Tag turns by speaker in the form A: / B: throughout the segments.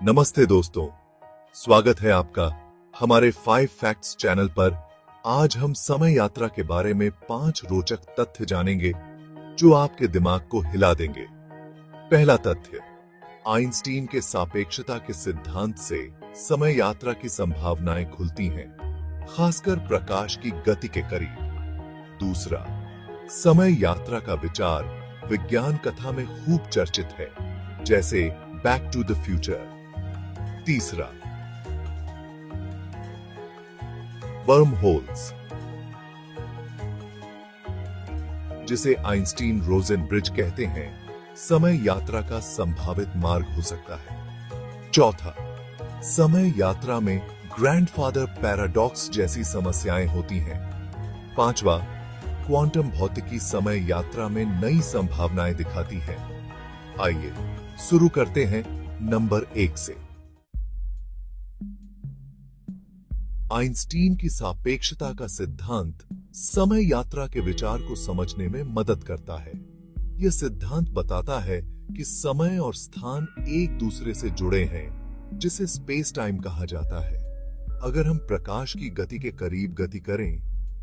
A: नमस्ते दोस्तों, स्वागत है आपका हमारे 5 फैक्ट्स चैनल पर। आज हम समय यात्रा के बारे में 5 रोचक तथ्य जानेंगे जो आपके दिमाग को हिला देंगे। पहला तथ्य, आइंस्टीन के सापेक्षता के सिद्धांत से समय यात्रा की संभावनाएं खुलती हैं, खासकर प्रकाश की गति के करीब। दूसरा, समय यात्रा का विचार विज्ञान कथा में खूब चर्चित है, जैसे बैक टू द फ्यूचर। तीसरा, वर्म होल्स, जिसे आइंस्टीन रोजेन ब्रिज कहते हैं, समय यात्रा का संभावित मार्ग हो सकता है। चौथा, समय यात्रा में ग्रैंडफादर पैराडॉक्स जैसी समस्याएं होती हैं। पांचवा, क्वांटम भौतिकी समय यात्रा में नई संभावनाएं दिखाती है। आइए शुरू करते हैं नंबर 1 से। आइंस्टीन की सापेक्षता का सिद्धांत समय यात्रा के विचार को समझने में मदद करता है। यह सिद्धांत बताता है कि समय और स्थान एक दूसरे से जुड़े हैं, जिसे स्पेस टाइम कहा जाता है। अगर हम प्रकाश की गति के करीब गति करें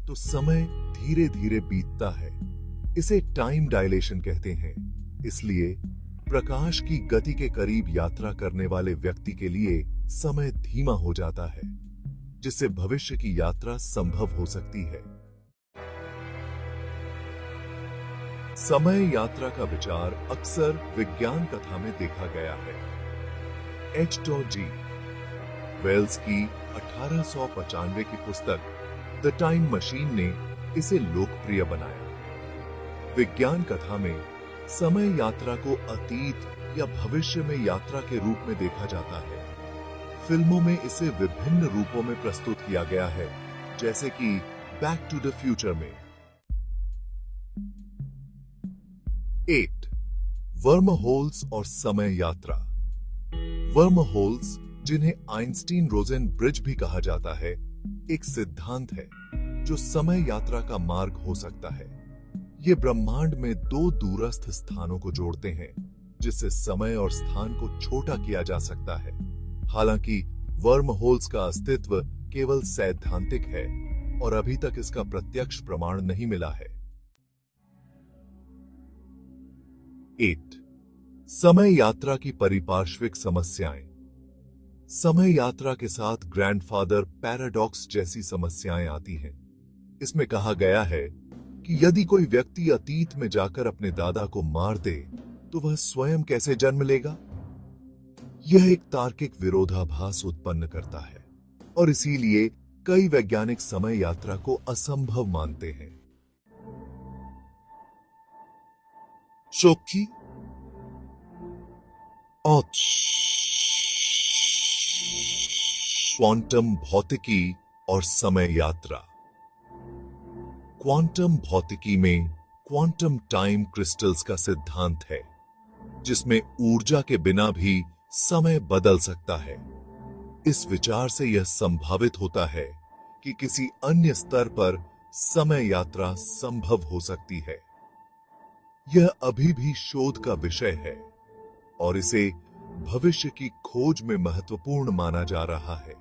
A: तो समय धीरे धीरे बीतता है। इसे टाइम डायलेशन कहते हैं। इसलिए प्रकाश की गति के करीब यात्रा करने वाले व्यक्ति के लिए समय धीमा हो जाता है, जिससे भविष्य की यात्रा संभव हो सकती है। समय यात्रा का विचार अक्सर विज्ञान कथा में देखा गया है। H.G. वेल्स की 1895 की पुस्तक द टाइम मशीन ने इसे लोकप्रिय बनाया। विज्ञान कथा में समय यात्रा को अतीत या भविष्य में यात्रा के रूप में देखा जाता है। फिल्मों में इसे विभिन्न रूपों में प्रस्तुत किया गया है, जैसे कि बैक टू द फ्यूचर में। 8. वर्म होल्स और समय यात्रा। वर्म होल्स, जिन्हें आइंस्टीन रोजेन ब्रिज भी कहा जाता है, एक सिद्धांत है जो समय यात्रा का मार्ग हो सकता है। ये ब्रह्मांड में 2 दूरस्थ स्थानों को जोड़ते हैं, जिससे समय और स्थान को छोटा किया जा सकता है। हालांकि वर्म होल्स का अस्तित्व केवल सैद्धांतिक है और अभी तक इसका प्रत्यक्ष प्रमाण नहीं मिला है। 8. समय यात्रा की परिपार्श्विक समस्याएं। समय यात्रा के साथ ग्रैंडफादर पैराडॉक्स जैसी समस्याएं आती हैं। इसमें कहा गया है कि यदि कोई व्यक्ति अतीत में जाकर अपने दादा को मार दे तो वह स्वयं कैसे जन्म लेगा। यह एक तार्किक विरोधाभास उत्पन्न करता है और इसीलिए कई वैज्ञानिक समय यात्रा को असंभव मानते हैं। शोकी और क्वांटम भौतिकी और समय यात्रा। क्वांटम भौतिकी में क्वांटम टाइम क्रिस्टल्स का सिद्धांत है, जिसमें ऊर्जा के बिना भी समय बदल सकता है। इस विचार से यह संभावित होता है कि किसी अन्य स्तर पर समय यात्रा संभव हो सकती है। यह अभी भी शोध का विषय है और इसे भविष्य की खोज में महत्वपूर्ण माना जा रहा है।